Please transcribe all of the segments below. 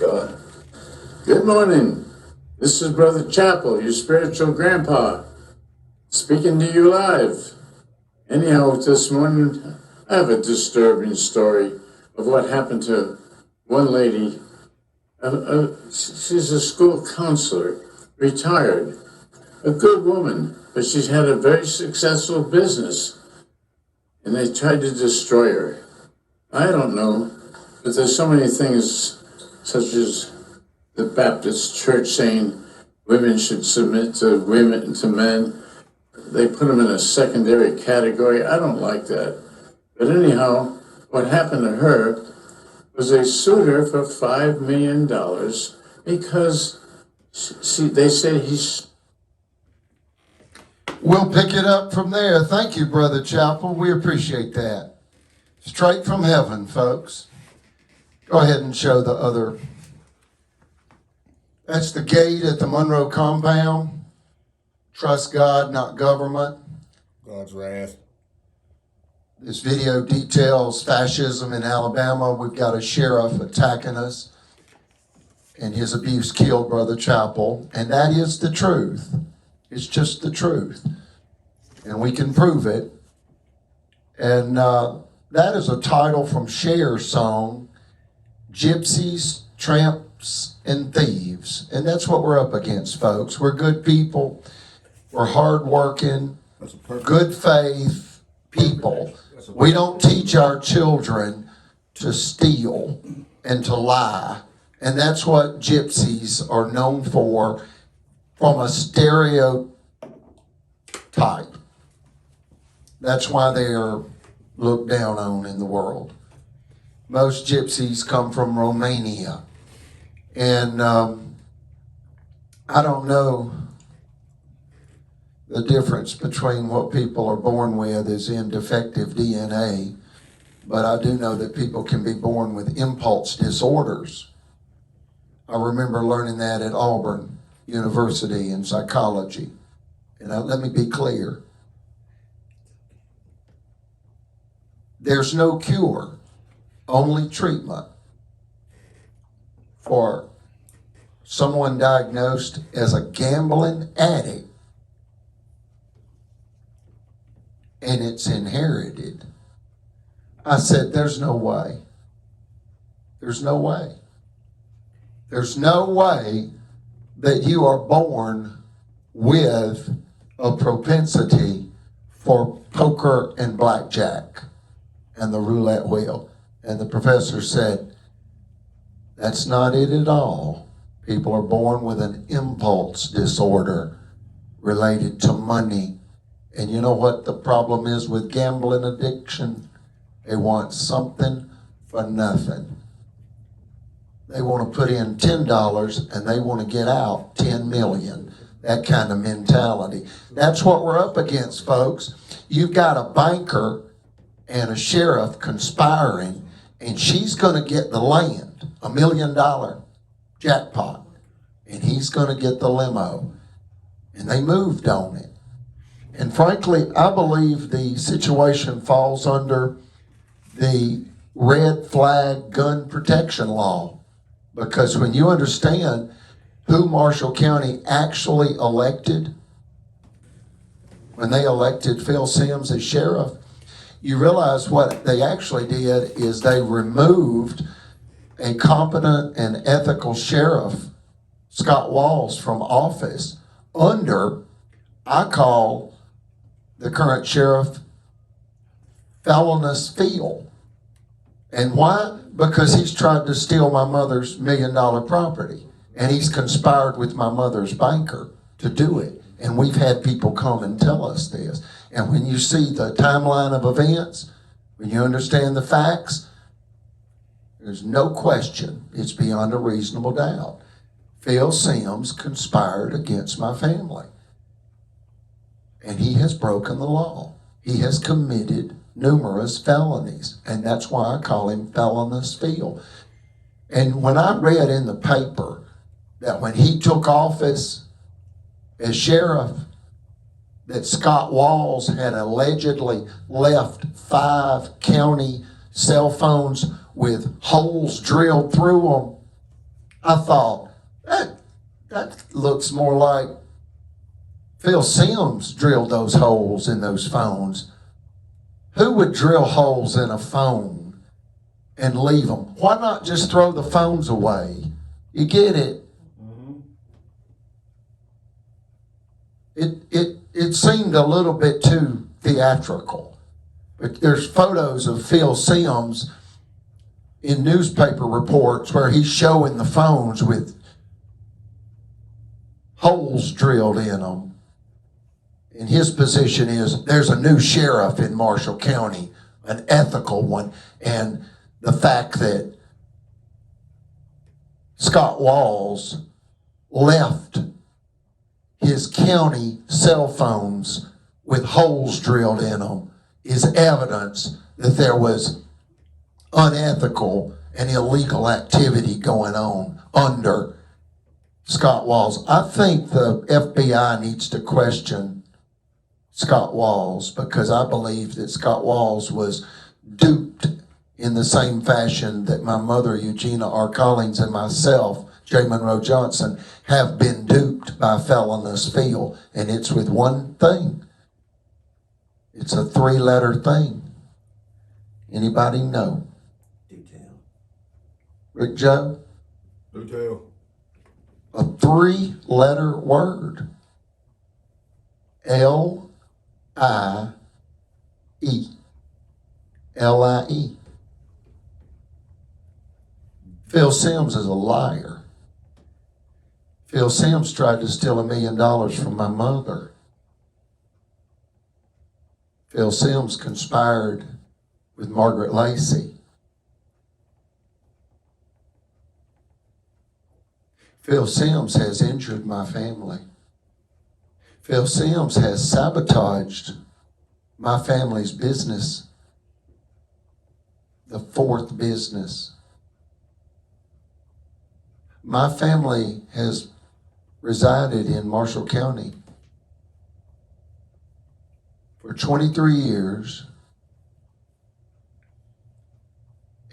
God. Good morning. This is Brother Chapel, your spiritual grandpa, speaking to you live. Anyhow, this morning, I have a disturbing story of what happened to one lady. She's a school counselor, retired, a good woman, but she's had a very successful business, and they tried to destroy her. I don't know, but there's so many things, such as the Baptist Church saying women should submit to women, to men. They put them in a secondary category. I don't like that. But anyhow, what happened to her was they sued her for $5 million because they said he's... We'll pick it up from there. Thank you, Brother Chapel. We appreciate that. Straight from heaven, folks. Go ahead and show the other. That's the gate at the Monroe compound. Trust God, not government. God's wrath. This video details fascism in Alabama. We've got a sheriff attacking us, and his abuse killed Brother Chapel. And that is the truth. It's just the truth. And we can prove it. And that is a title from Cher's song, Gypsies, Tramps, and Thieves. And that's what we're up against, folks. We're good people. We're hardworking, good faith people. We don't teach our children to steal and to lie. And that's what gypsies are known for from a stereotype. That's why they are looked down on in the world. Most gypsies come from Romania. And I don't know the difference between what people are born with is in defective DNA, but I do know that people can be born with impulse disorders. I remember learning that at Auburn University in psychology. And let me be clear. There's no cure, only treatment for someone diagnosed as a gambling addict, and it's inherited. I said, there's no way. There's no way. There's no way that you are born with a propensity for poker and blackjack and the roulette wheel. And the professor said, that's not it at all. People are born with an impulse disorder related to money. And you know what the problem is with gambling addiction? They want something for nothing. They want to put in $10 and they want to get out 10 million. That kind of mentality. That's what we're up against, folks. You've got a banker and a sheriff conspiring, and she's going to get the land, $1 million jackpot, and he's going to get the limo. And they moved on it. And frankly, I believe the situation falls under the red flag gun protection law. Because when you understand who Marshall County actually elected, when they elected Phil Sims as sheriff, you realize what they actually did is they removed a competent and ethical sheriff, Scott Walls, from office under, I call the current sheriff, felonious Phil. And why? Because he's tried to steal my mother's $1 million property. And he's conspired with my mother's banker to do it. And we've had people come and tell us this. And when you see the timeline of events, when you understand the facts, there's no question it's beyond a reasonable doubt. Phil Sims conspired against my family. And he has broken the law. He has committed numerous felonies. And that's why I call him Felonious Phil. And when I read in the paper that when he took office as sheriff, that Scott Walls had allegedly left 5 county cell phones with holes drilled through them I thought, that looks more like Phil Sims drilled those holes in those phones. Who would drill holes in a phone and leave them? Why not just throw the phones away? You get it? It seemed a little bit too theatrical. But there's photos of Phil Sims in newspaper reports where he's showing the phones with holes drilled in them. And his position is there's a new sheriff in Marshall County, an ethical one, and the fact that Scott Walls left his county cell phones with holes drilled in them is evidence that there was unethical and illegal activity going on under Scott Walls. I think the FBI needs to question Scott Walls because I believe that Scott Walls was duped in the same fashion that my mother, Eugenia R. Collins, and myself, J. Monroe Johnson, have been duped by Felonious Phil. And it's with one thing. It's a 3-letter thing. Anybody know? Detail. Rick Joe? Detail. A 3-letter word. L-I-E. L-I-E. Phil Sims is a liar. Phil Sims tried to steal $1 million from my mother. Phil Sims conspired with Margaret Lacey. Phil Sims has injured my family. Phil Sims has sabotaged my family's business, the 4th business. My family has resided in Marshall County for 23 years,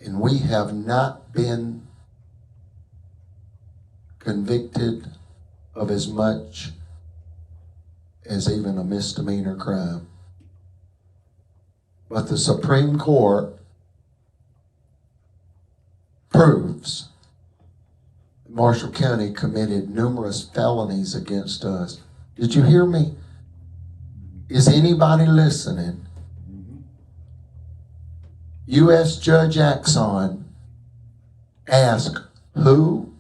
and we have not been convicted of as much as even a misdemeanor crime. But the Supreme Court proves Marshall County committed numerous felonies against us. Did you hear me? Is anybody listening? U.S. Judge Axon asked who,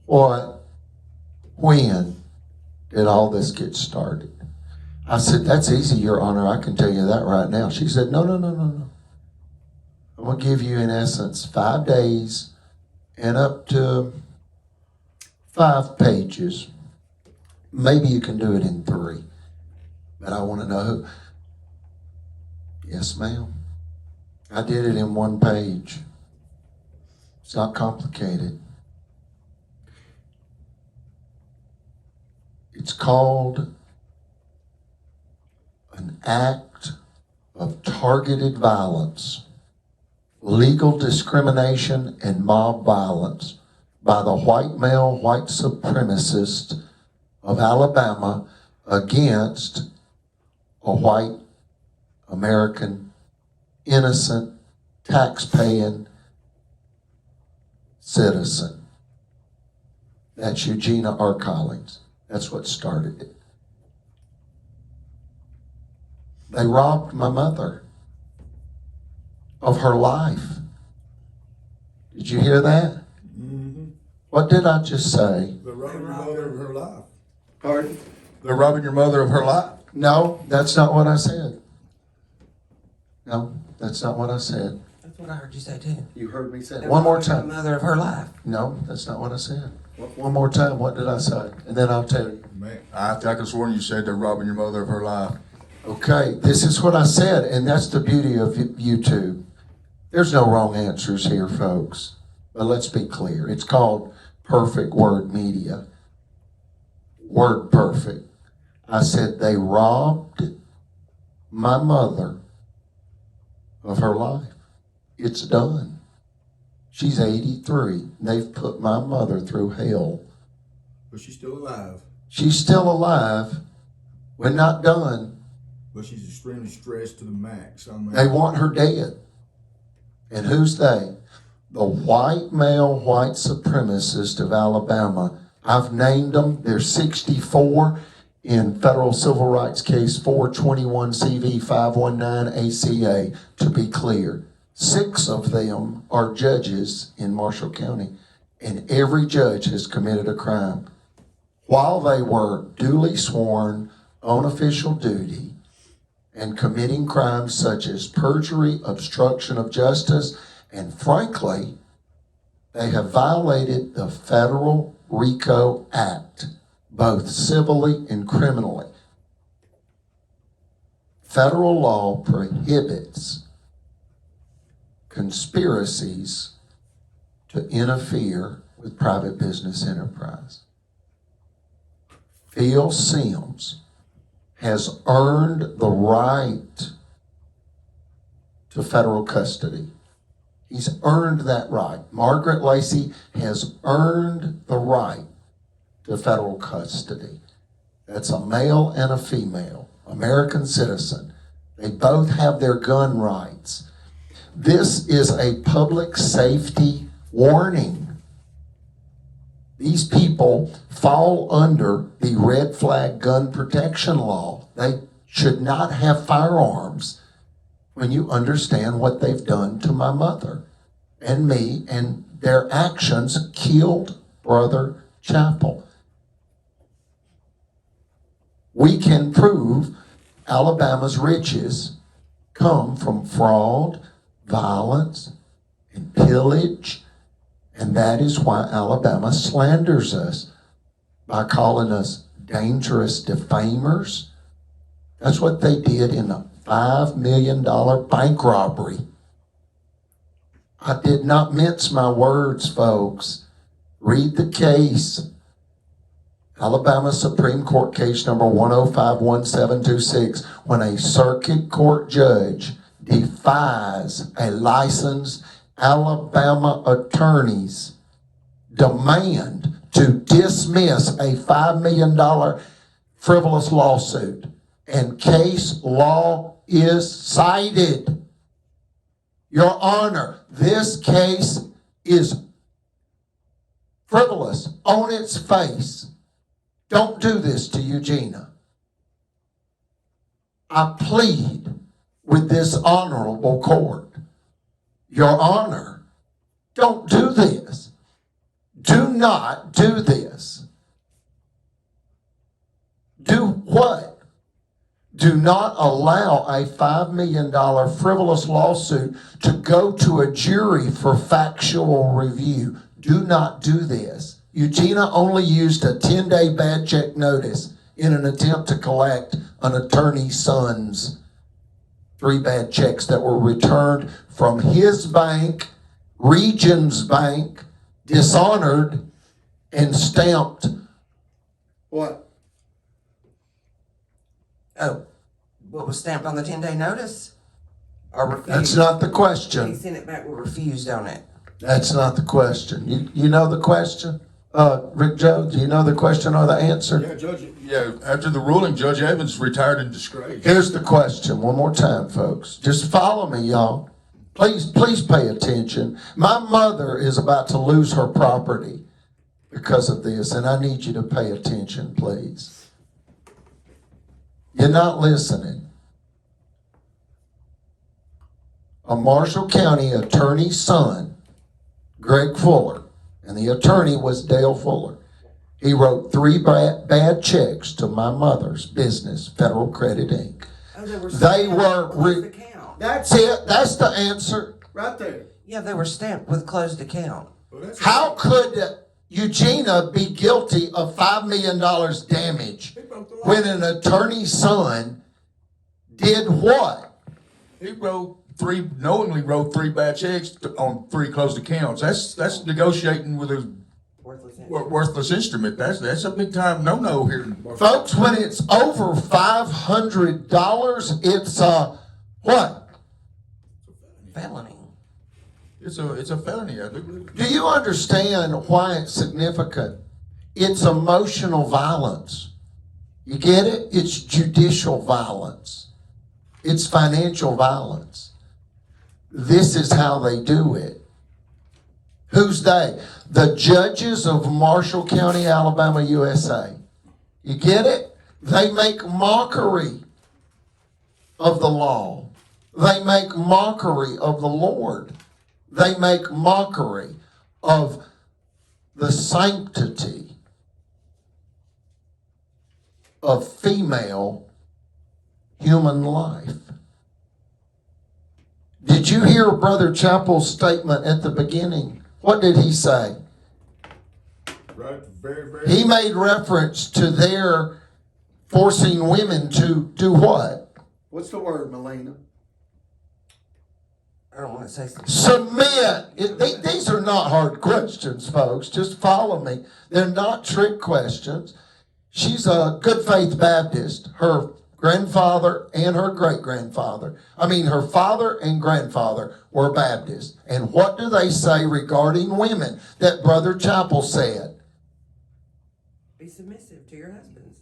what, when did all this get started? I said, that's easy, Your Honor. I can tell you that right now. She said, no. I'm going to give you, in essence, 5 days and up to 5 pages. Maybe you can do it in 3. But I want to know who. Yes, ma'am. I did it in 1 page. It's not complicated. It's called an act of targeted violence, legal discrimination, and mob violence by the white male, white supremacist of Alabama against a white American, innocent, tax-paying citizen. That's Eugenia R. Collins. That's what started it. They robbed my mother of her life. Did you hear that? Mm-hmm. What did I just say? They're robbing your mother of her life. Pardon? They're robbing your mother of her life. No, that's not what I said. No, that's not what I said. That's what I heard you say too. You heard me say it. One more time. The mother of her life. No, that's not what I said. One more time, what did I say? And then I'll tell you. Man, I could have sworn you said they're robbing your mother of her life. Okay, this is what I said, and that's the beauty of YouTube. There's no wrong answers here, folks. But let's be clear. It's called Perfect Word Media. Word perfect. I said they robbed my mother of her life. It's done. She's 83. They've put my mother through hell. But she's still alive. She's still alive. We're not done. But she's extremely stressed to the max. They want her dead. And who's they? The white male white supremacist of Alabama. I've named them. There's 64 in Federal Civil Rights Case 421 CV 519 ACA, to be clear. 6 of them are judges in Marshall County, and every judge has committed a crime. While they were duly sworn on official duty and committing crimes such as perjury, obstruction of justice, and frankly, they have violated the Federal RICO Act, both civilly and criminally. Federal law prohibits conspiracies to interfere with private business enterprise. Phil Simms has earned the right to federal custody. He's earned that right. Margaret Lacey has earned the right to federal custody. That's a male and a female, American citizen. They both have their gun rights. This is a public safety warning. These people fall under the red flag gun protection law. They should not have firearms when you understand what they've done to my mother and me, and their actions killed Brother Chapel. We can prove Alabama's riches come from fraud, violence, and pillage, and that is why Alabama slanders us by calling us dangerous defamers. That's what they did in a $5 million bank robbery. I did not mince my words, folks. Read the case. Alabama Supreme Court case number 1051726, when a circuit court judge defies a licensed Alabama attorney's demand to dismiss a $5 million frivolous lawsuit, and case law is cited. Your Honor, this case is frivolous on its face. Don't do this to Eugenia. I plead with this honorable court. Your Honor, don't do this. Do not do this. Do what? Do not allow a $5 million frivolous lawsuit to go to a jury for factual review. Do not do this. Eugenia only used a 10-day bad check notice in an attempt to collect an attorney's son's 3 bad checks that were returned from his bank, Regions Bank, dishonored and stamped. What? Oh, what was stamped on the 10-day notice? Or refused? That's not the He question. sent it back with refused on it. That's not the question. You know the question? Rick Joe, do you know the question or the answer? After the ruling, Judge Evans retired in disgrace. Here's the question one more time, folks. Just follow me, y'all. Please pay attention. My mother is about to lose her property because of this, and I need you to pay attention, please. You're not listening. A Marshall County attorney's son, Greg Fuller, and the attorney was Dale Fuller. He wrote 3 bad checks to my mother's business, Federal Credit Inc. Oh, they were They stamped were with closed account. That's it. That's the answer right there. Yeah, they were stamped with closed account. How could Eugenia be guilty of $5 million damage when an attorney's son did what? He knowingly wrote 3 bad checks on 3 closed accounts. That's negotiating with a worthless instrument. That's a big time no here. Folks, when it's over $500, it's what? Felony. It's a felony. I do. Do you understand why it's significant? It's emotional violence. You get it? It's judicial violence. It's financial violence. This is how they do it. Who's they? The judges of Marshall County, Alabama, USA. You get it? They make mockery of the law. They make mockery of the Lord. They make mockery of the sanctity of female human life. Did you hear Brother Chappell's statement at the beginning? What did he say? Right, very. He made reference to their forcing women to do what? What's the word, Melina? I don't want to say something. Submit. These are not hard questions, folks. Just follow me. They're not trick questions. She's a Good Faith Baptist. Her grandfather and her great-grandfather, her father and grandfather were Baptists. And what do they say regarding women that Brother Chappell said? Be submissive to your husbands.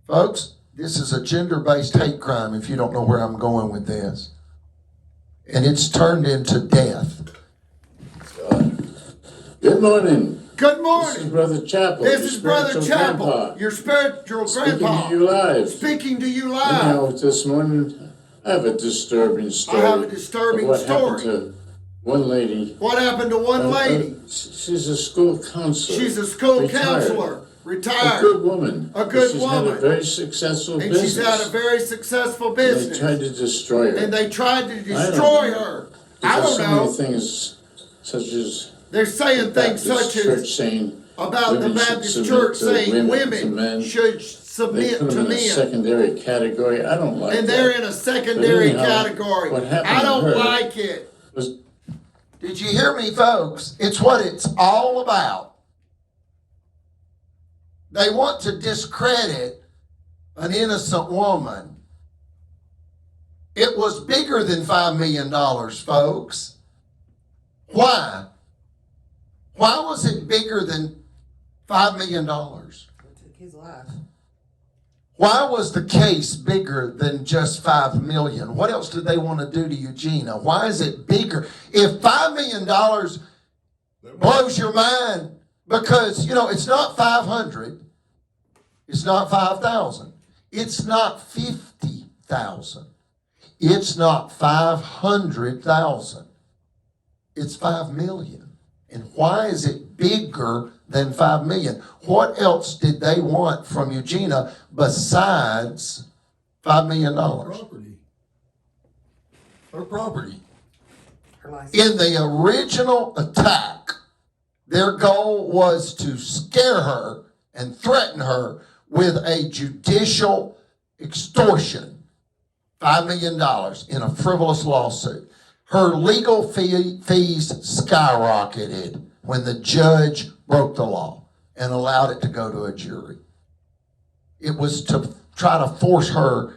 Folks, this is a gender-based hate crime if you don't know where I'm going with this. And it's turned into death. Good morning. Good This is morning. Brother Chappell. This your is Brother spiritual Chappell, grandpa, your spiritual speaking grandpa. to you live. Speaking to you Anyhow, live. this morning, I have a disturbing story. I have a disturbing of what story. happened to one lady. What happened to one lady? She's a school counselor. She's a school retired. counselor, A retired, good woman. A good She's woman. had a very successful and business. she's had a very successful They business. tried to destroy her. And they tried to don't destroy know. her. I Because don't so many know. things, such as They're saying things Baptist such church as saying about the women should Baptist submit church to saying to women men. should They submit put to them in a men. secondary category. I don't like And that. they're in a secondary But anyhow, category. what happened I to don't her like it. was Did you hear me, folks? It's what it's all about. They want to discredit an innocent woman. It was bigger than $5 million, folks. Why? Why was it bigger than $5 million? It took his life. Why was the case bigger than just $5 million? What else did they want to do to Eugenia? Why is it bigger? If $5 million blows your mind, because, it's not 500, it's not 5,000, it's not 50,000, it's not 500,000, it's 5 million. And why is it bigger than 5 million? What else did they want from Eugenia besides $5 million? Property. Her property. Her license. In the original attack, their goal was to scare her and threaten her with a judicial extortion, $5 million in a frivolous lawsuit. Her legal fees skyrocketed when the judge broke the law and allowed it to go to a jury. It was to try to force her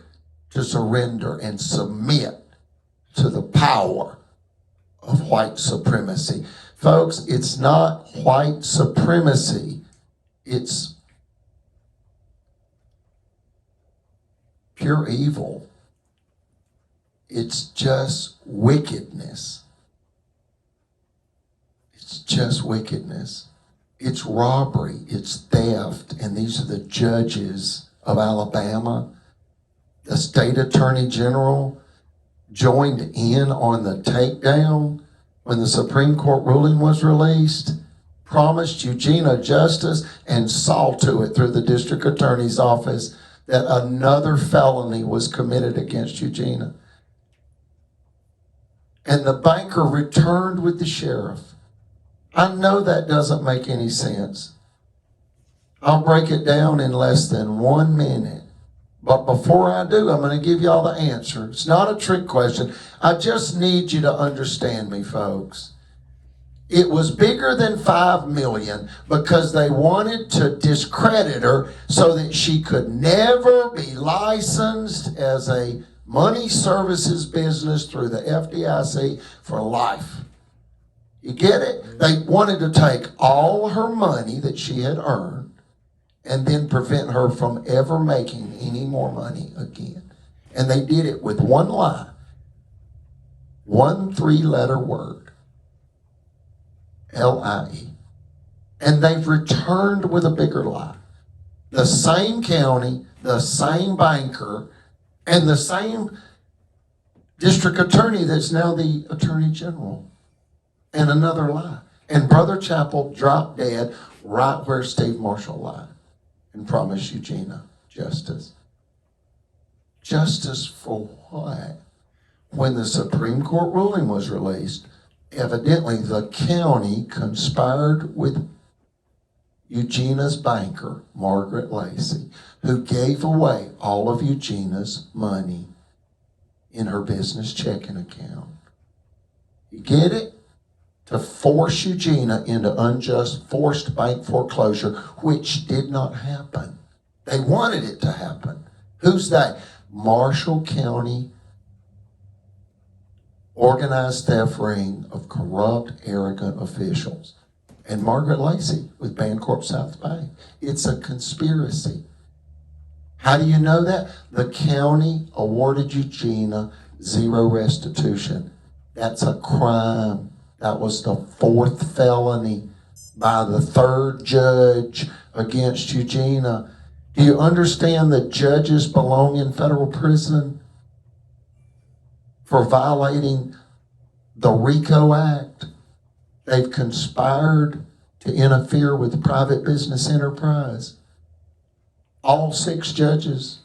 to surrender and submit to the power of white supremacy. Folks, it's not white supremacy. It's pure evil. It's just wickedness. It's just wickedness. It's robbery. It's theft. And these are the judges of Alabama. The state attorney general joined in on the takedown when the Supreme Court ruling was released, promised Eugenia justice, and saw to it through the district attorney's office that another felony was committed against Eugenia. And the banker returned with the sheriff. I know that doesn't make any sense. I'll break it down in less than 1 minute. But before I do, I'm going to give you all the answer. It's not a trick question. I just need you to understand me, folks. It was bigger than 5 million because they wanted to discredit her so that she could never be licensed as a money services business through the FDIC for life. You get it? They wanted to take all her money that she had earned and then prevent her from ever making any more money again. And they did it with one lie, one 3-letter word, LIE. And they've returned with a bigger lie. The same county, the same banker, and the same district attorney that's now the attorney general. And another lie. And Brother Chappell dropped dead right where Steve Marshall lied and promised Eugenia justice. Justice for what? When the Supreme Court ruling was released, evidently the county conspired with Eugenia's banker, Margaret Lacey, who gave away all of Eugenia's money in her business checking account. You get it? To force Eugenia into unjust forced bank foreclosure, which did not happen. They wanted it to happen. Who's they? Marshall County organized theft ring of corrupt, arrogant officials. And Margaret Lacey with Bancorp South Bank. It's a conspiracy. How do you know that? The county awarded Eugenia zero restitution. That's a crime. That was the 4th felony by the 3rd judge against Eugenia. Do you understand that judges belong in federal prison for violating the RICO Act? They've conspired to interfere with private business enterprise. All 6 judges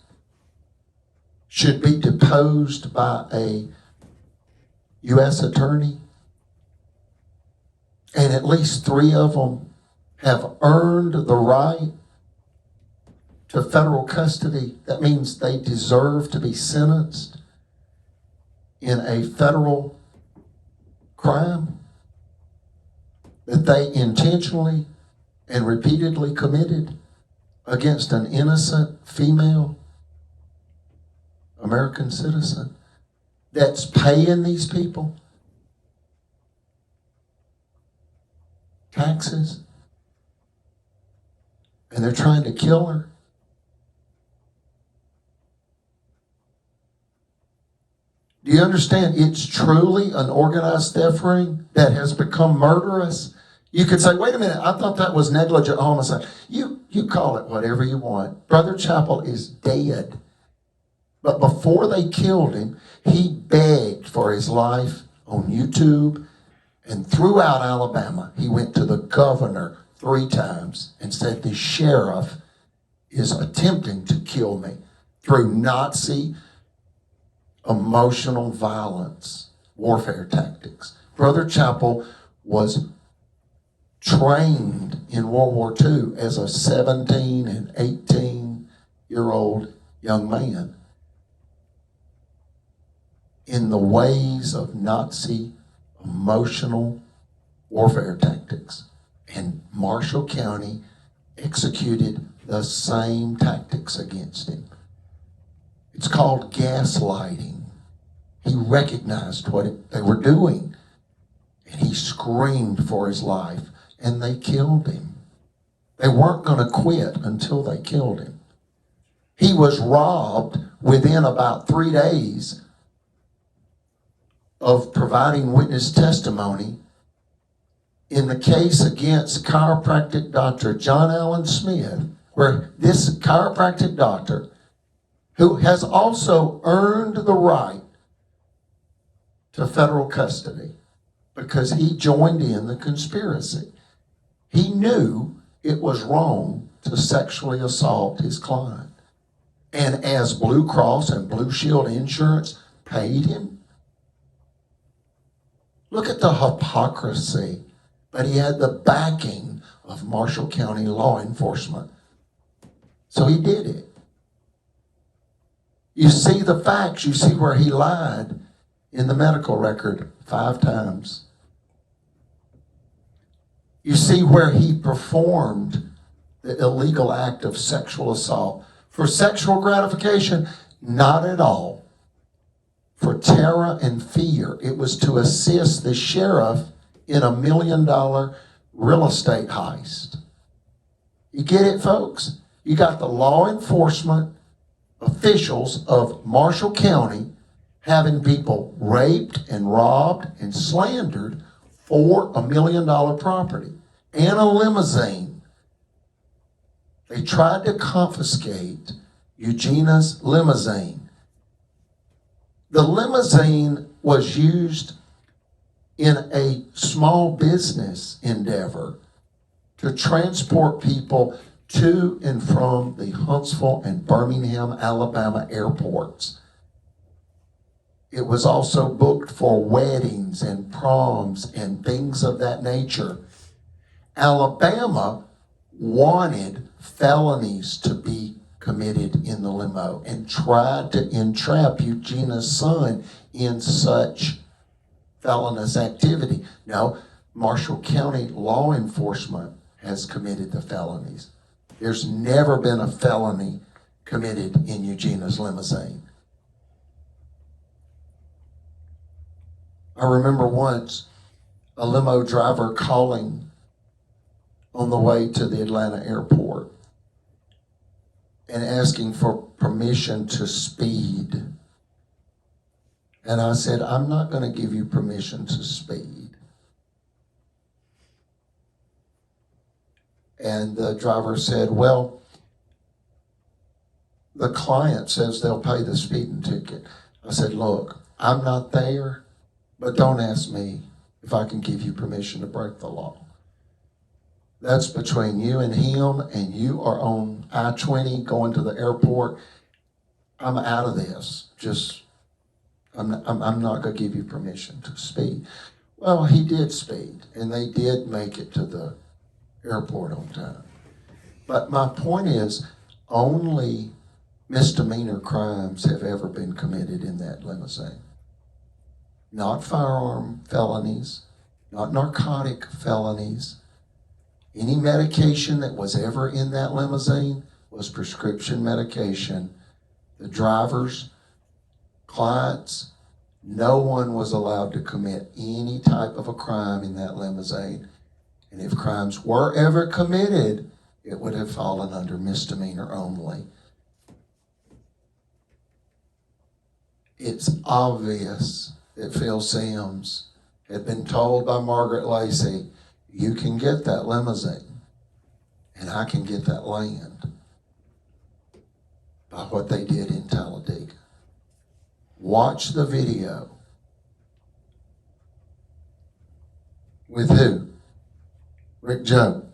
should be deposed by a U.S. attorney. And at least 3 of them have earned the right to federal custody. That means they deserve to be sentenced in a federal crime that they intentionally and repeatedly committed against an innocent female American citizen that's paying these people taxes, and they're trying to kill her. Do you understand? It's truly an organized theft ring that has become murderous. You could say, wait a minute, I thought that was negligent homicide. You call it whatever you want. Brother Chappell is dead. But before they killed him, he begged for his life on YouTube. And throughout Alabama, he went to the governor 3 times and said, the sheriff is attempting to kill me through Nazi emotional violence, warfare tactics. Brother Chappell was trained in World War II as a 17 and 18-year-old young man in the ways of Nazi emotional warfare tactics. And Marshall County executed the same tactics against him. It's called gaslighting. He recognized what they were doing, and he screamed for his life, and they killed him. They weren't going to quit until they killed him. He was robbed within about 3 days of providing witness testimony in the case against chiropractic doctor John Allen Smith, where this chiropractic doctor, who has also earned the right to federal custody because he joined in the conspiracy. He knew it was wrong to sexually assault his client. And as Blue Cross and Blue Shield Insurance paid him, look at the hypocrisy. But he had the backing of Marshall County law enforcement. So he did it. You see the facts. You see where he lied in the medical record 5 times. You see where he performed the illegal act of sexual assault. For sexual gratification, not at all. for terror and fear. It was to assist the sheriff in a $1 million real estate heist. You get it, folks? You got the law enforcement officials of Marshall County having people raped and robbed and slandered for a $1 million property and a limousine. They tried to confiscate Eugenia's limousine. The limousine was used in a small business endeavor to transport people to and from the Huntsville and Birmingham, Alabama airports. It was also booked for weddings and proms and things of that nature. Alabama wanted felonies to be committed in the limo and tried to entrap Eugenia's son in such felonious activity. Now, Marshall County law enforcement has committed the felonies. There's never been a felony committed in Eugenia's limousine. I remember once a limo driver calling on the way to the Atlanta airport and asking for permission to speed. And I said, I'm not going to give you permission to speed. And the driver said, well, the client says they'll pay the speeding ticket. I said, look, I'm not there, but don't ask me if I can give you permission to break the law. That's between you and him, and you are on I-20 going to the airport. I'm out of this. I'm not going to give you permission to speed. Well, he did speed, and they did make it to the airport on time. But my point is, only misdemeanor crimes have ever been committed in that limousine. Not firearm felonies, not narcotic felonies. Any medication that was ever in that limousine was prescription medication. The drivers, clients, no one was allowed to commit any type of a crime in that limousine. And if crimes were ever committed, it would have fallen under misdemeanor only. It's obvious that Phil Sims had been told by Margaret Lacey, you can get that limousine and I can get that land, by what they did in Talladega. Watch the video. With who? Rick Joe.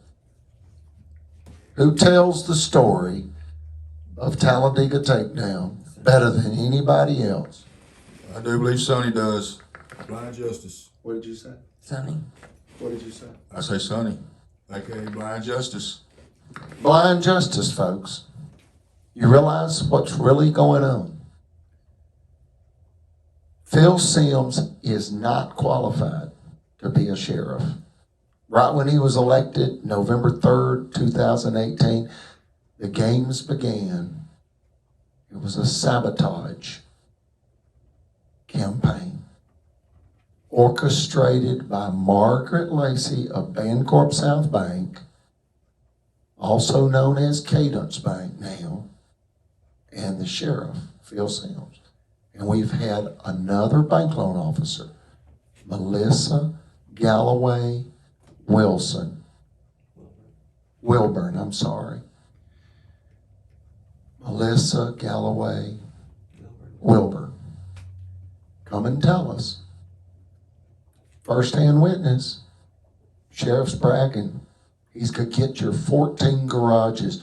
Who tells the story of Talladega Takedown better than anybody else? I do believe Sonny does. Blind Justice. What did you say? Sonny. What did you say? I say Sonny, aka Blind Justice. Blind justice, folks. You realize what's really going on? Phil Sims is not qualified to be a sheriff. Right when he was elected, November 3rd, 2018, the games began. It was a sabotage campaign orchestrated by Margaret Lacey of Bancorp South Bank, also known as Cadence Bank now, and the sheriff, Phil Sims. And we've had another bank loan officer, Melissa Galloway Wilburn, I'm sorry. Melissa Galloway Wilburn. Come and tell us. First-hand witness. Sheriff's bragging. He's gonna get your 14 garages.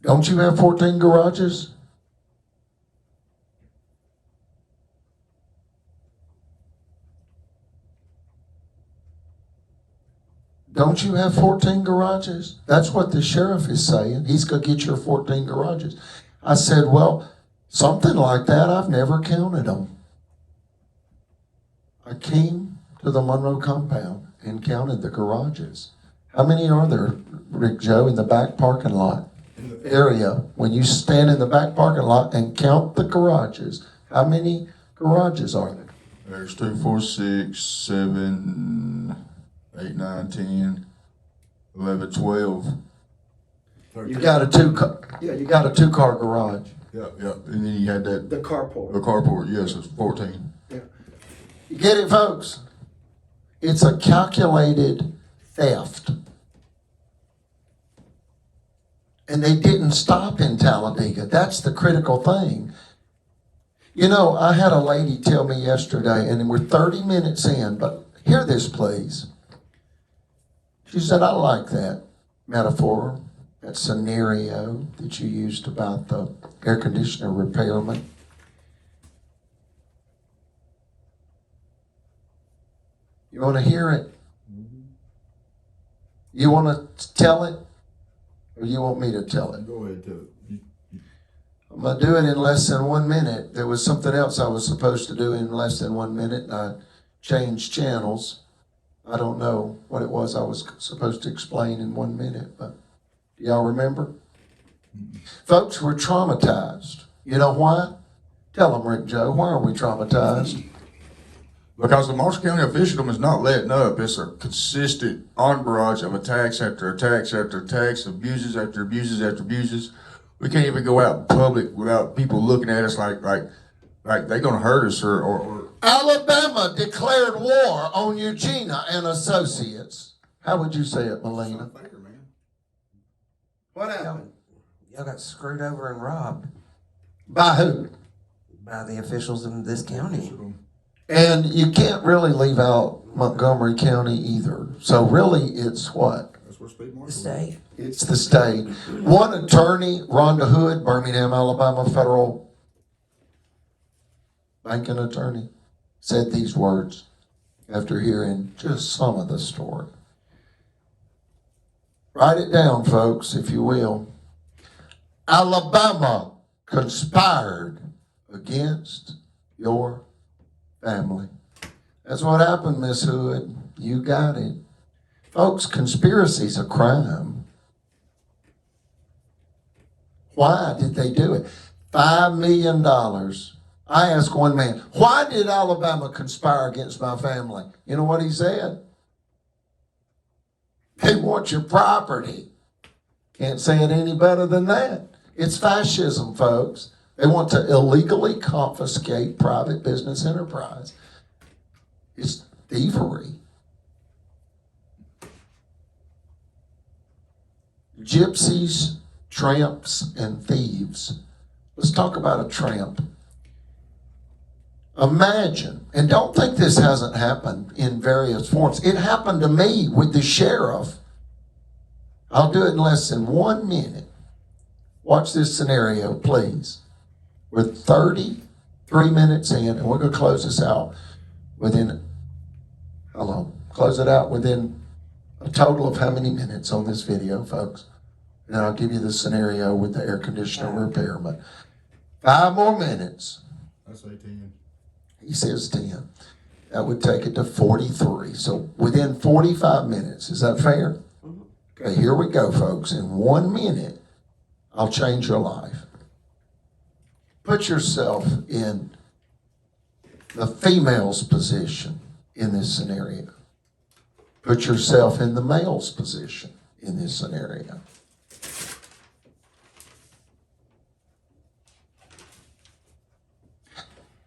Don't you have 14 garages? Don't you have 14 garages? That's what the sheriff is saying. He's gonna get your 14 garages. I said, well, something like that. I've never counted them. I came to the Monroe compound and counted the garages. How many are there, Rick Joe, in the back parking lot area? When you stand in the back parking lot and count the garages, How many garages are there? There's 2, 4, 6, 7, 8, 9, 10, 11, 12. You got a you got a 2-car garage. Yep, yep. And then you had that, The carport. the carport, yes, it's 14. You get it, folks? It's a calculated theft. And they didn't stop in Talladega. That's the critical thing. You know, I had a lady tell me yesterday, and we're 30 minutes in, but hear this, please. She said, I like that metaphor, that scenario that you used about the air conditioner repairman. You want to hear it? You want to tell it? Or you want me to tell it? Go ahead, tell it. I'm going to do it in less than 1 minute. There was something else I was supposed to do in less than 1 minute, and I changed channels. I don't know what it was I was supposed to explain in 1 minute, but do y'all remember? Folks, we're traumatized. You know why? Tell them, Rick Joe, why are we traumatized? Because the Marshall County officialdom is not letting up. It's a consistent onbarrage of attacks after attacks after attacks, abuses after abuses after abuses. We can't even go out in public without people looking at us like they're gonna hurt us or Alabama declared war on Eugenia and Associates. How would you say it, Melina? What happened? Y'all got screwed over and robbed By who? by the officials in this county. And you can't really leave out Montgomery County either. So really, it's what? The state. It's the state. One attorney, Rhonda Hood, Birmingham, Alabama federal banking attorney, said these words after hearing just some of the story. Write it down, folks, if you will. Alabama conspired against your family. That's what happened, Miss Hood. You got it. Folks, conspiracy's a crime. Why did they do it? $5 million. I asked one man, why did Alabama conspire against my family? You know what he said? They want your property. Can't say it any better than that. It's fascism, folks. They want to illegally confiscate private business enterprise. It's thievery. Gypsies, tramps, and thieves. Let's talk about a tramp. Imagine, and don't think this hasn't happened in various forms. It happened to me with the sheriff. I'll do it in less than 1 minute. Watch this scenario, please. We're 33 minutes in, and we're going to close this out within, how long? Close it out within a total of how many minutes on this video, folks? And I'll give you the scenario with the air conditioner repairman. 5 more minutes. I say 10. He says 10. That would take it to 43. So within 45 minutes, is that fair? Okay, here we go, folks. In 1 minute, I'll change your life. Put yourself in the female's position in this scenario. Put yourself in the male's position in this scenario.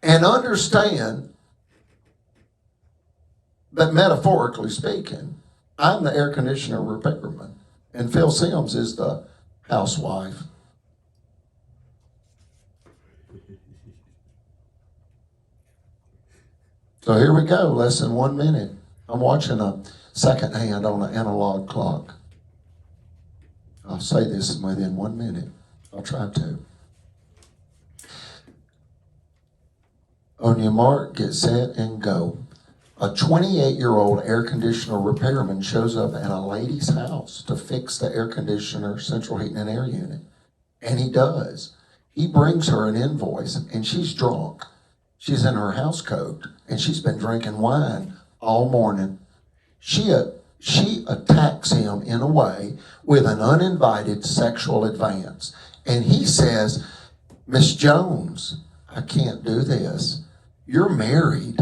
And understand that metaphorically speaking, I'm the air conditioner repairman, and Phil Sims is the housewife. So here we go, less than 1 minute. I'm watching a second hand on an analog clock. I'll say this within 1 minute. I'll try to. On your mark, get set, and go. A 28-year-old air conditioner repairman shows up at a lady's house to fix the air conditioner, central heating and air unit. And he does. He brings her an invoice, and she's drunk. She's in her house coat, and she's been drinking wine all morning. She attacks him in a way with an uninvited sexual advance. And he says, Miss Jones, I can't do this. You're married.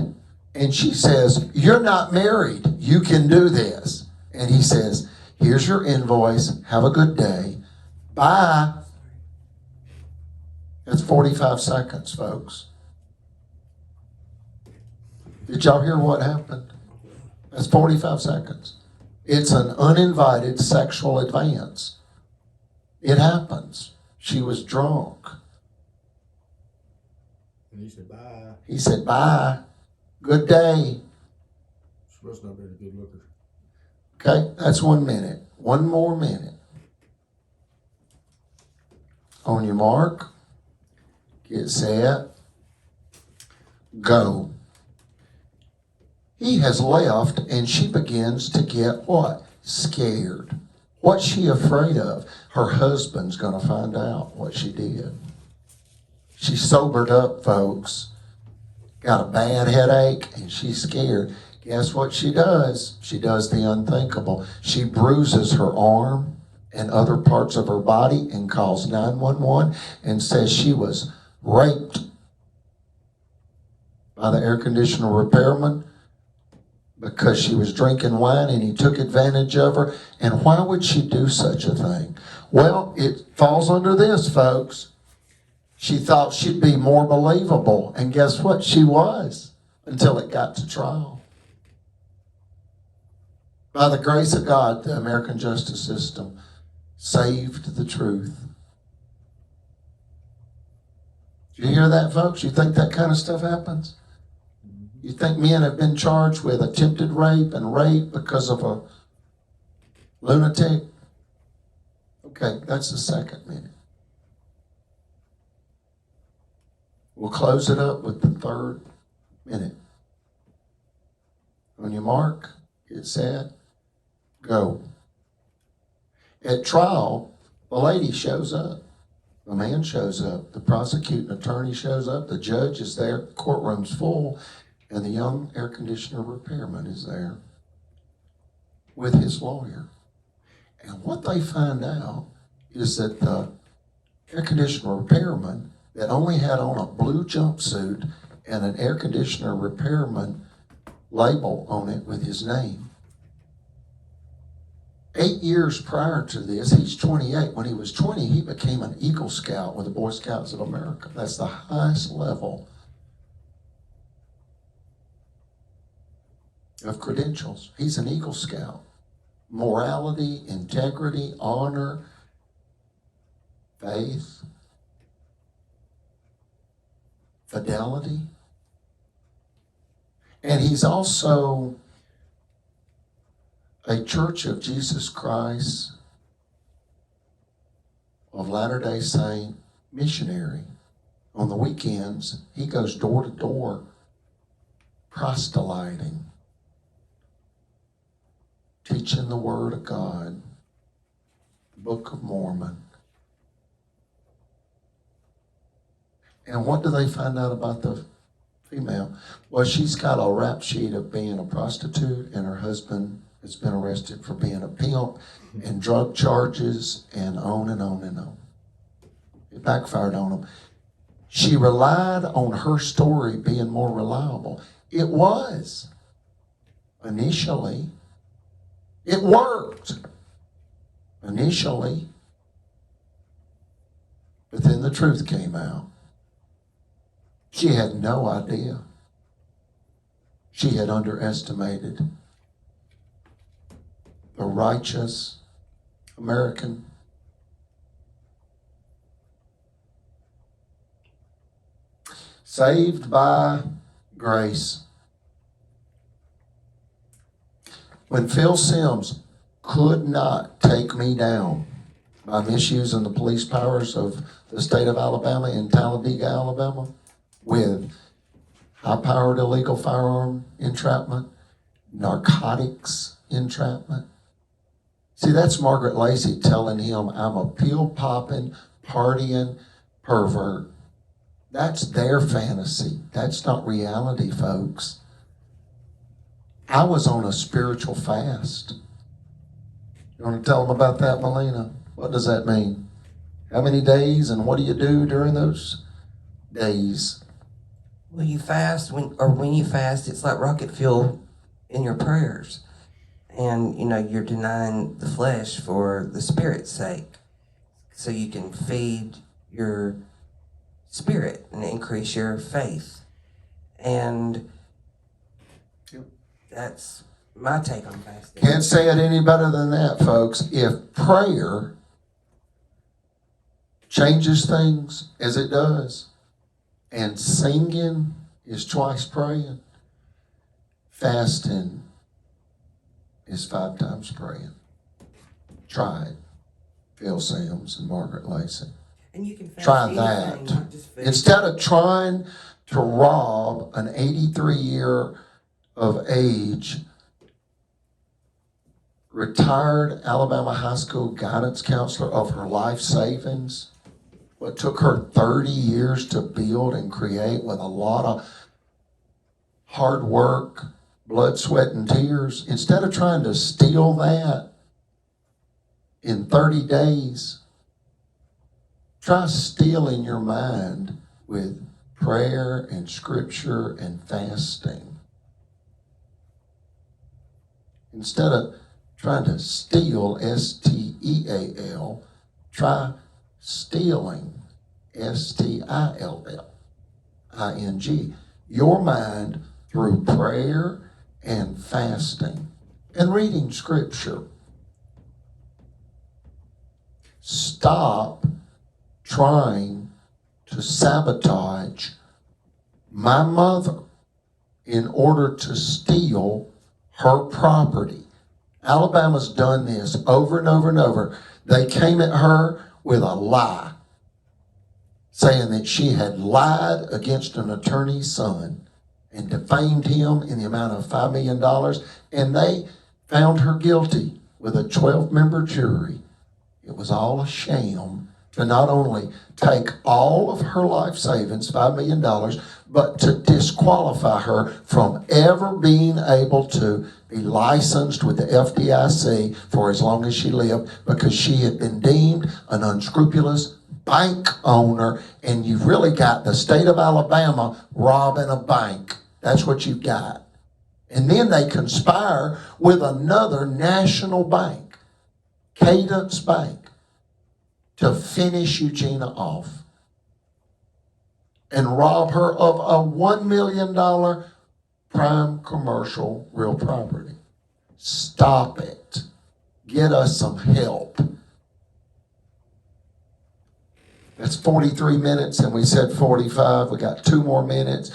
And she says, you're not married. You can do this. And he says, here's your invoice. Have a good day. Bye. That's 45 seconds, folks. Did y'all hear what happened? That's 45 seconds. It's an uninvited sexual advance. It happens. She was drunk. And he said, bye. He said, bye. Good day. She must not be a good looker. Okay, that's 1 minute. One more minute. On your mark, get set, go. He has left and she begins to get what? Scared. What's she afraid of? Her husband's going to find out what she did. She sobered up, folks. Got a bad headache and she's scared. Guess what she does? She does the unthinkable. She bruises her arm and other parts of her body and calls 911 and says she was raped by the air conditioner repairman because she was drinking wine and he took advantage of her. And why would she do such a thing? Well, it falls under this, folks. She thought she'd be more believable. And guess what? She was, until it got to trial. By the grace of God, the American justice system saved the truth. Did you hear that, folks? You think that kind of stuff happens? You think men have been charged with attempted rape and rape because of a lunatic? Okay, that's the second minute. We'll close it up with the third minute. On your mark, get set, go. At trial, the lady shows up. The man shows up. The prosecuting attorney shows up. The judge is there. The courtroom's full. And the young air conditioner repairman is there with his lawyer. And what they find out is that the air conditioner repairman that only had on a blue jumpsuit and an air conditioner repairman label on it with his name. 8 years prior to this, he's 28. When he was 20, he became an Eagle Scout with the Boy Scouts of America. That's the highest level of credentials. He's an Eagle Scout. Morality, integrity, honor, faith, fidelity. And he's also a Church of Jesus Christ of Latter-day Saint missionary. On the weekends, he goes door to door proselyting, teaching the Word of God, Book of Mormon. And what do they find out about the female? Well, she's got a rap sheet of being a prostitute, and her husband has been arrested for being a pimp and drug charges and on and on and on. It backfired on him. She relied on her story being more reliable. It was. Initially, it worked. Initially. But then the truth came out. She had no idea. She had underestimated the righteous American. Saved by grace. When Phil Sims could not take me down by misusing the police powers of the state of Alabama in Talladega, Alabama, with high-powered illegal firearm entrapment, narcotics entrapment. See, that's Margaret Lacey telling him, I'm a pill-popping, partying pervert. That's their fantasy. That's not reality, folks. I was on a spiritual fast. You want to tell them about that, Melina? What does that mean? How many days and what do you do during those days? Well, you fast when you fast, it's like rocket fuel in your prayers, and you're denying the flesh for the spirit's sake, so you can feed your spirit and increase your faith, and that's my take on fasting. Can't say it any better than that, folks. If prayer changes things as it does, and singing is twice praying, fasting is 5 times praying. Try it. Phil Sims and Margaret Lacey. And you can fast Try anything, that. not just food. Instead of trying to rob an 83-year of age retired Alabama high school guidance counselor of her life savings, what took her 30 years to build and create with a lot of hard work, blood, sweat, and tears, instead of trying to steal that in 30 days, try stealing your mind with prayer and scripture and fasting. Instead of trying to steal, S-T-E-A-L, try stealing, S-T-I-L-L-I-N-G, your mind through prayer and fasting and reading scripture. Stop trying to sabotage my mother in order to steal her property. Alabama's done this over and over and over. They came at her with a lie, saying that she had lied against an attorney's son and defamed him in the amount of $5 million, and they found her guilty with a 12-member jury. It was all a sham to not only take all of her life savings, $5 million, but to disqualify her from ever being able to be licensed with the FDIC for as long as she lived, because she had been deemed an unscrupulous bank owner, and you've really got the state of Alabama robbing a bank. That's what you've got. And then they conspire with another national bank, Cadence Bank, to finish Eugenia off and rob her of a $1 million prime commercial real property. Stop it. Get us some help. That's 43 minutes, and we said 45. We got 2 more minutes.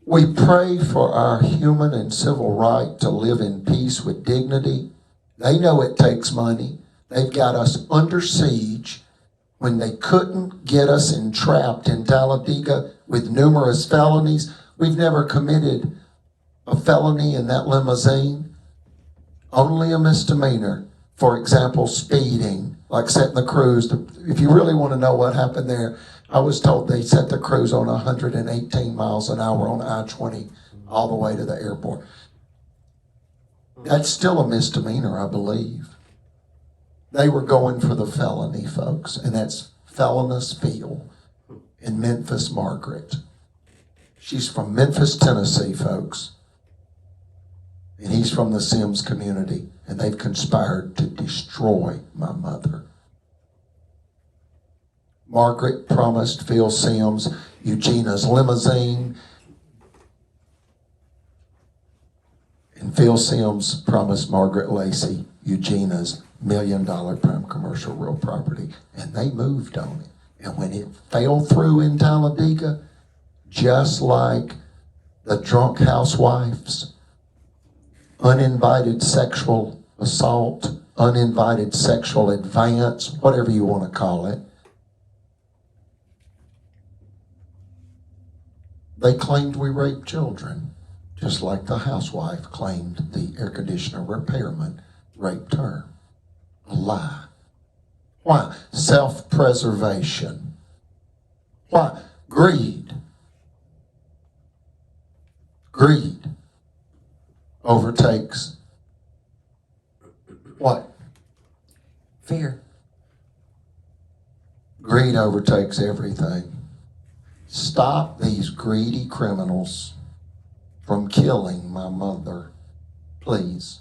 We pray for our human and civil right to live in peace with dignity. They know it takes money. They've got us under siege. When they couldn't get us entrapped in Talladega with numerous felonies, we've never committed a felony in that limousine. Only a misdemeanor. For example, speeding, like setting the cruise. If you really want to know what happened there, I was told they set the cruise on 118 miles an hour on I-20 all the way to the airport. That's still a misdemeanor, I believe. They were going for the felony, folks, and that's Felonious Phil in Memphis, Margaret. She's from Memphis, Tennessee, folks. And he's from the Sims community, and they've conspired to destroy my mother. Margaret promised Phil Sims Eugenia's limousine, and Phil Sims promised Margaret Lacey Eugenia's $1 million prime commercial real property, and they moved on it. And when it fell through in Talladega, just like the drunk housewives, uninvited sexual assault, uninvited sexual advance, whatever you want to call it, they claimed we raped children, just like the housewife claimed the air conditioner repairman raped her. A lie. Why? Self-preservation. Why? Greed. Greed overtakes what? Fear. Greed overtakes everything. Stop these greedy criminals from killing my mother, please.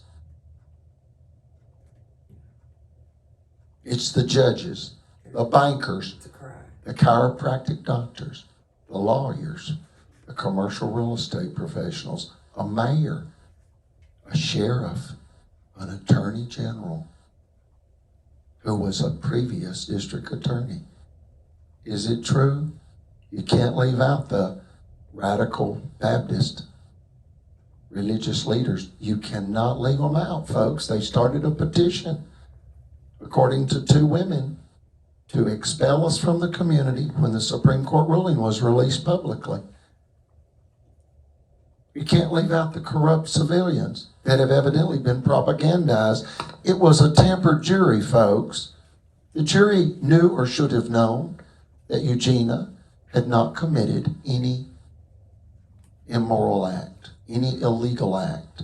It's the judges, the bankers, It's a crime. the chiropractic doctors, the lawyers, the commercial real estate professionals, a mayor, a sheriff, an attorney general who was a previous district attorney. Is it true? You can't leave out the radical Baptist religious leaders. You cannot leave them out, folks. They started a petition, according to 2 women, to expel us from the community when the Supreme Court ruling was released publicly. You can't leave out the corrupt civilians that have evidently been propagandized. It was a tampered jury, folks. The jury knew or should have known that Eugenia had not committed any immoral act, any illegal act,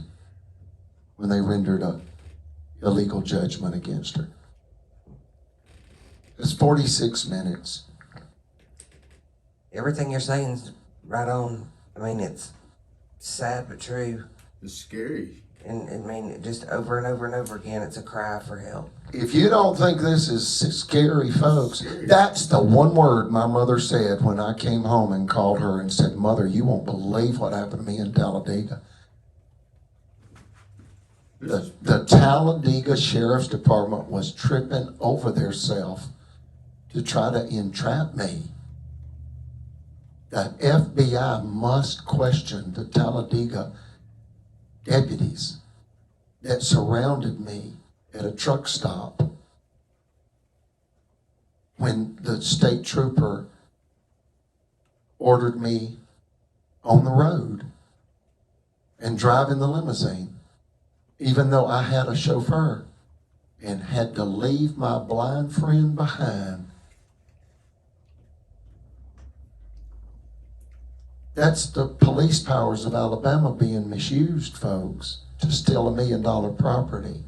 when they rendered a illegal judgment against her. It's 46 minutes. Everything you're saying is right on. I mean, it's sad but true. It's scary. And I mean, just over and over and over again, it's a cry for help. If you don't think this is scary, folks, that's the one word my mother said when I came home and called her and said, Mother, you won't believe what happened to me in Talladega. The Talladega Sheriff's Department was tripping over theirself to try to entrap me. The FBI must question the Talladega deputies that surrounded me at a truck stop when the state trooper ordered me on the road and driving the limousine, even though I had a chauffeur and had to leave my blind friend behind. That's the police powers of Alabama being misused, folks, to steal $1 million property.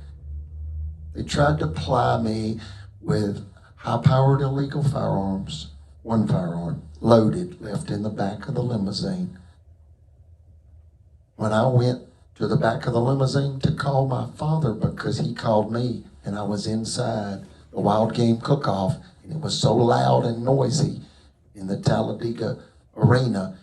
They tried to ply me with high-powered illegal firearms, one firearm, loaded, left in the back of the limousine. When I went to the back of the limousine to call my father because he called me and I was inside the Wild Game Cook-Off and it was so loud and noisy in the Talladega arena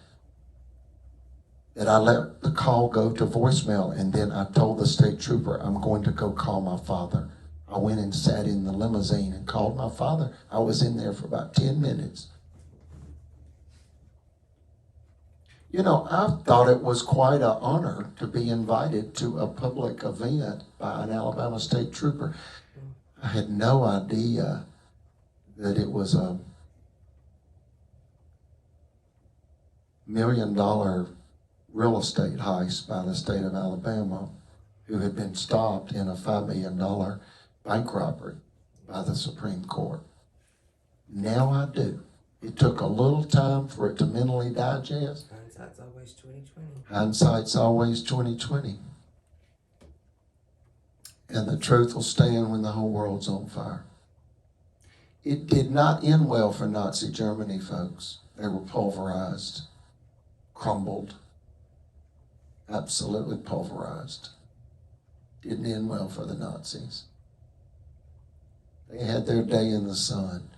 that I let the call go to voicemail, and then I told the state trooper, I'm going to go call my father. I went and sat in the limousine and called my father. I was in there for about 10 minutes. You know, I thought it was quite an honor to be invited to a public event by an Alabama state trooper. I had no idea that it was a $1 million real estate heist by the state of Alabama, who had been stopped in a $5 million bank robbery by the Supreme Court. Now I do. It took a little time for it to mentally digest. Hindsight's always 20/20. Hindsight's always 20/20. And the truth will stand when the whole world's on fire. It did not end well for Nazi Germany, folks. They were pulverized, crumbled, absolutely pulverized. Didn't end well for the Nazis. They had their day in the sun,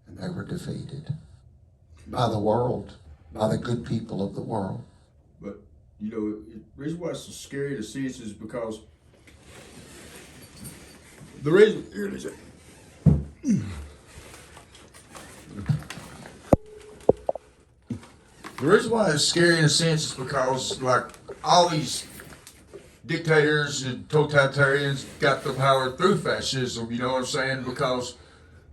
and they were defeated by the world, by the good people of the world. But, you know, the reason why it's so scary to see this is because the reason, here it is. The reason why it's scary in a sense is because, like, all these dictators and totalitarians got the power through fascism, you know what I'm saying? Because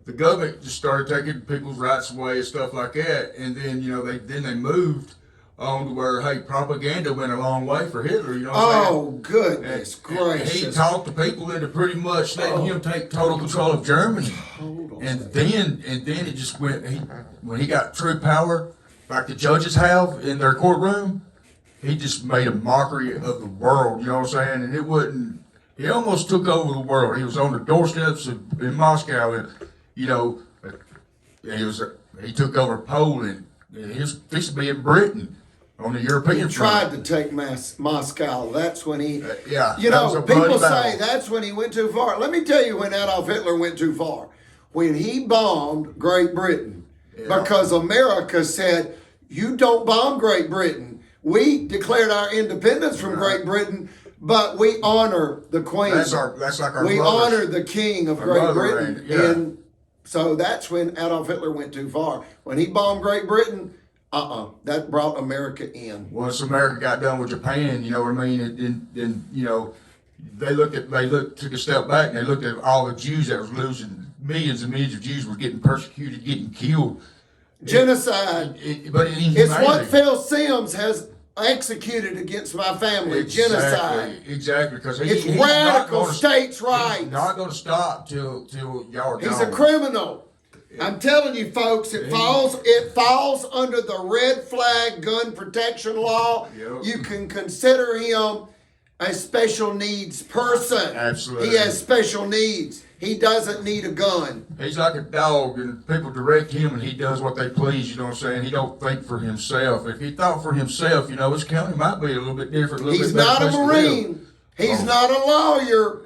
the government just started taking people's rights away and stuff like that, and then, you know, they moved on to where, hey, propaganda went a long way for Hitler, you know what I'm saying? Oh, goodness And he gracious. talked the people into pretty much letting him take total control of Germany. And then it just went, when he got true power, like the judges have in their courtroom, he just made a mockery of the world, you know what I'm saying? And it wouldn't, he almost took over the world. He was on the doorsteps in Moscow, and, you know, he was He took over Poland. And he was fixing to be in Britain on the He European tried front. to take Moscow. That's when he. Yeah, You that was know, a bloody people say battle. that's when he went too far. Let me tell you when Adolf Hitler went too far. When he bombed Great Britain, Yeah. because America said, "You don't bomb Great Britain. We declared our independence from Great Britain, but we honor the Queen. That's like our we mothers. honor the King of Our Great motherland, Britain." yeah. And so that's when Adolf Hitler went too far. When he bombed Great Britain, that brought America in. Once America got done with Japan, you know what I mean, and you know, took a step back and they looked at all the Jews that was losing. Millions and millions of Jews were getting persecuted, getting killed. Genocide. But It's what Phil Sims has executed against my family. Genocide. Exactly, because It's he's not radical gonna- states' He's rights. not going to stop till y'all are He's gone. a criminal. I'm telling you, folks, it falls under the red flag gun protection law. Yep. You can consider him a special needs person. Absolutely. He has special needs. He doesn't need a gun. He's like a dog, and people direct him, and he does what they please. You know what I'm saying? He don't think for himself. If he thought for himself, you know, his county might be a little bit different. He's not a Marine. He's not a lawyer.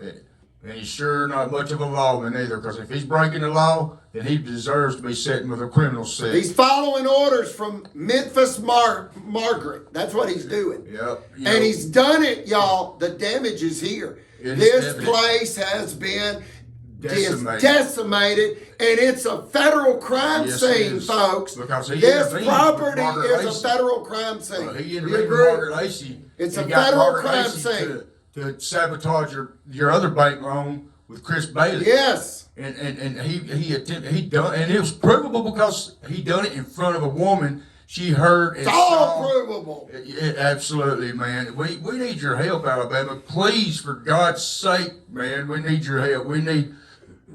And he's sure not much of a lawman either, because if he's breaking the law, then he deserves to be sitting with a criminal set. He's following orders from Memphis Margaret. That's what he's doing. Yep. You And know, he's done it, y'all. The damage is here. It is This evident. place has been Decimated. decimated, and it's a federal crime Yes, it scene, is. folks. Because he This intervened property with Margaret is a Lacey. federal crime scene. He You intervened with agree? Margaret Lacey. It's and a got federal Margaret crime Lacey scene. to sabotage your other bank loan with Chris Bailey. Yes. And he done, and it was provable because he done it in front of a woman she heard and It's all saw. provable. Absolutely, man. We need your help, Alabama. Please, for God's sake, man, we need your help. We need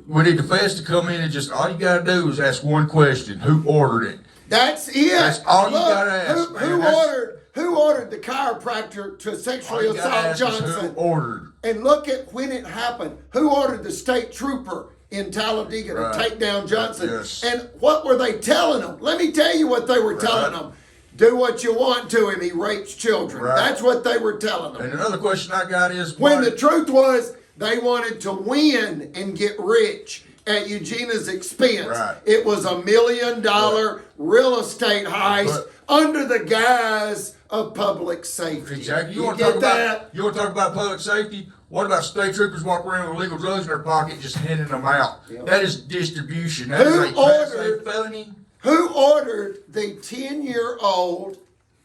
the feds to come in and just all you gotta do is ask one question: who ordered it? That's it. That's all you Look, gotta ask, man. Who ordered the chiropractor to All sexually you gotta assault ask is Johnson? who ordered. And look at when it happened. Who ordered the state trooper in Talladega Right. to take down Johnson? Yes. And what were they telling them? Let me tell you what they were telling them. Do what you want to him. He rapes children. Right. That's what they were telling them. And another question I got is When why- the truth was, they wanted to win and get rich at Eugenia's expense. Right. It was $1 million real estate heist But- under the guise of public safety. Exactly. You want to get talk that? about you want to talk about public safety? What about state troopers walking around with illegal drugs in their pocket, just handing them out? That is distribution. That is Who a class A ordered- felony. Who ordered the 10-year-old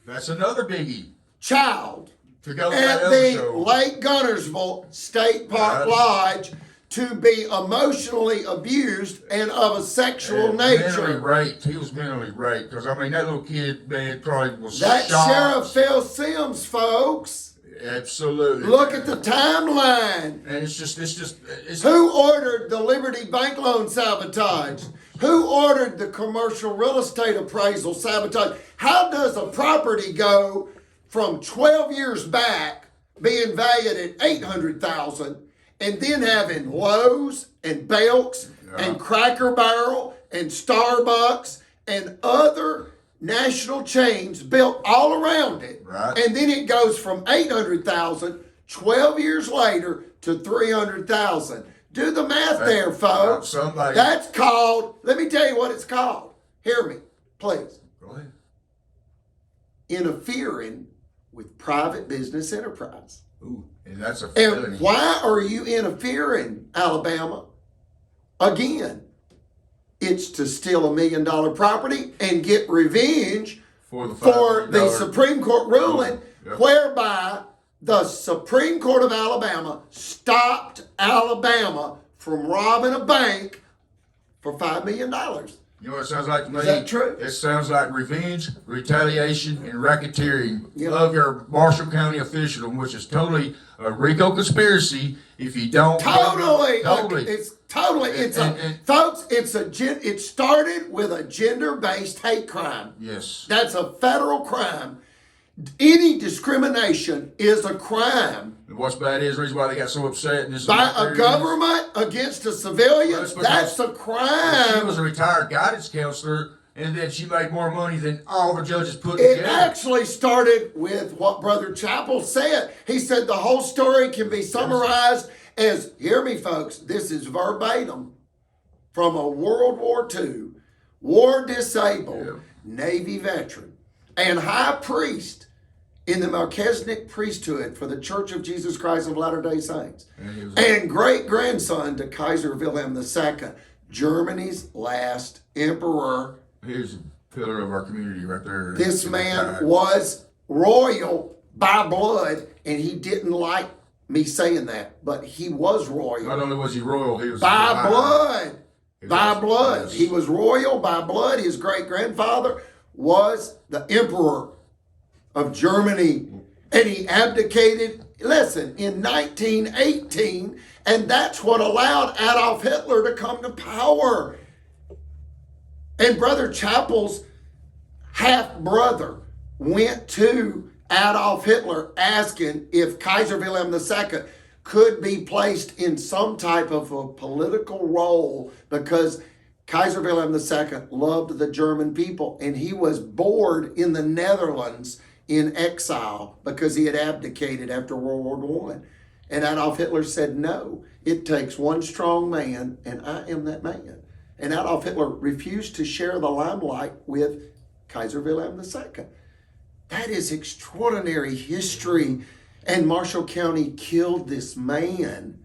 That's another biggie child to go to that at other the show. Lake Gunnersville State Park Right. Lodge to be emotionally abused and of a sexual And mentally nature? raped. He was mentally raped because I mean that little kid man probably was That shocked. Sheriff Phil Sims, folks. Absolutely. Look at the timeline. And it's Who ordered the Liberty Bank loan sabotage? Who ordered the commercial real estate appraisal sabotage? How does a property go from 12 years back being valued at $800,000 and then having Lowe's and Belk's and Cracker Barrel and Starbucks and other national chains built all around it? Right. And then it goes from 800,000 12 years later to 300,000. Do the math there, folks. somebody- That's called, let me tell you what it's called. Hear me, please. Go ahead. Interfering with private business enterprise. Ooh, and that's a And felony. why are you interfering, Alabama? Again, it's to steal $1 million property and get revenge For the for the $5 Supreme Court ruling, Yep. whereby the Supreme Court of Alabama stopped Alabama from robbing a bank for $5 million. You know what it sounds like to me? Is that true? It sounds like revenge, retaliation, and racketeering Yep. of your Marshall County officialdom, which is totally a RICO conspiracy. If you don't, Totally, totally. Folks. It started with a gender-based hate crime. Yes. That's a federal crime. Any discrimination is a crime. And what's bad is the reason why they got so upset. And this is By my a theory. government against a civilian, That's because that's a She crime. was a retired guidance counselor and that she made more money than all the judges put It together. actually started with what Brother Chappell said. He said the whole story can be summarized as, hear me folks, this is verbatim from a World War II, war disabled Navy veteran and high priest in the Melchizedek priesthood for the Church of Jesus Christ of Latter-day Saints, and great-grandson to Kaiser Wilhelm II, Germany's last emperor. Here's a pillar of our community right there. This man was royal by blood, and he didn't like me saying that, but he was Not royal only was he royal, he was by divine. blood. By was- blood. yes. He was royal by blood. His great-grandfather was the emperor of Germany, and he abdicated, listen, in 1918, and that's what allowed Adolf Hitler to come to power. And Brother Chappell's half-brother went to Adolf Hitler asking if Kaiser Wilhelm II could be placed in some type of a political role, because Kaiser Wilhelm II loved the German people, and he was bored in the Netherlands in exile because he had abdicated after World War I. And Adolf Hitler said, no, it takes one strong man, and I am that man. And Adolf Hitler refused to share the limelight with Kaiser Wilhelm II. That is extraordinary history. And Marshall County killed this man.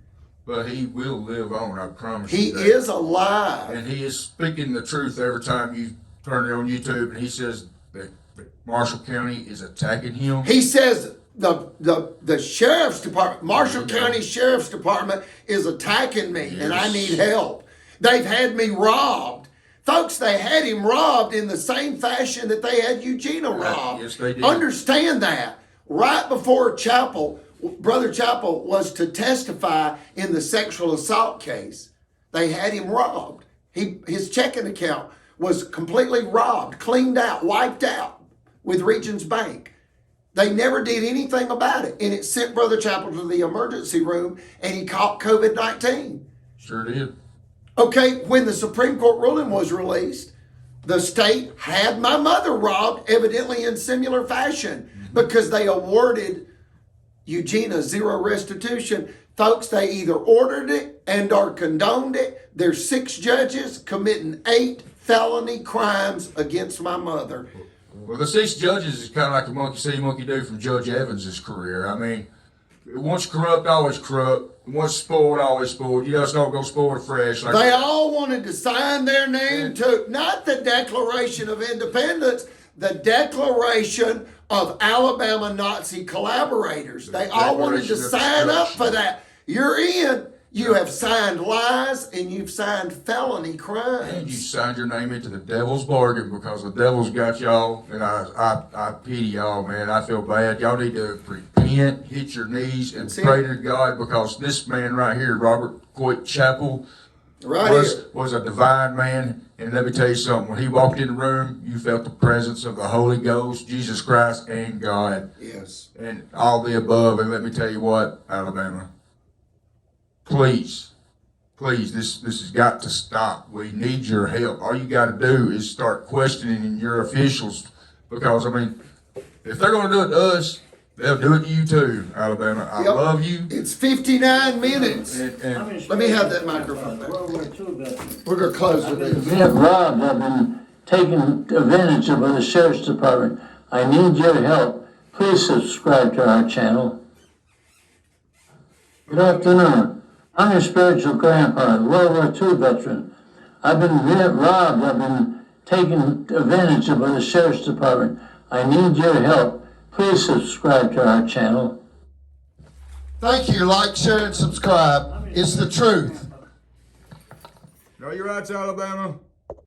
But he will live on, I promise He you that. is alive. And he is speaking the truth every time you turn it on YouTube, and he says that Marshall County is attacking him. He says the sheriff's department, Marshall County Sheriff's Department, is attacking me, and I need help. They've had me robbed. Folks, they had him robbed in the same fashion that they had Eugenia robbed. Yes, they did. Understand that. Right before Chappell, Brother Chappell was to testify in the sexual assault case, they had him robbed. His checking account was completely robbed, cleaned out, wiped out with Regions Bank. They never did anything about it, and it sent Brother Chappell to the emergency room, and he caught COVID-19. Sure did. Okay, when the Supreme Court ruling was released, the state had my mother robbed, evidently in similar fashion, because they awarded Eugenia zero restitution. Folks, they either ordered it and or condoned it. There's 6 judges committing 8 felony crimes against my mother. Well, the 6 judges is kind of like a monkey see, monkey do from Judge Evans' career. I mean, once corrupt, always corrupt. Once spoiled, always spoiled. You know, it's not going to spoil fresh. Like They all wanted to sign their name to, not the Declaration of Independence, the Declaration of Alabama Nazi Collaborators. They all wanted to Declaration of sign up Destruction. for that. You're in. You have signed lies and you've signed felony And you crimes. signed your name into the devil's bargain because the devil's got y'all, and I pity y'all, man. I feel bad. Y'all need to repent, hit your knees, and That's it. pray to God, because this man right here, Robert Coit Chappell, Right here. was a divine man. And let me tell you something, when he walked in the room, you felt the presence of the Holy Ghost, Jesus Christ, and God, Yes. and all the above. And let me tell you what, Alabama, please, this has got to stop. We need your help. All you got to do is start questioning your officials, because, I mean, if they're going to do it to us, they'll do it to you too, Alabama. I Yep. love you. It's 59 minutes. And Let me have that microphone back. World War II veteran. We're going to close with this. Viet robbed. I've been taken advantage of by the Sheriff's Department. I need your help. Please subscribe to our channel. Good afternoon. I'm your spiritual grandpa, World War II veteran. I've been robbed. I've been taken advantage of by the Sheriff's Department. I need your help. Please subscribe to our channel. Thank you. Like, share, and subscribe. It's the truth. know your rights, Alabama.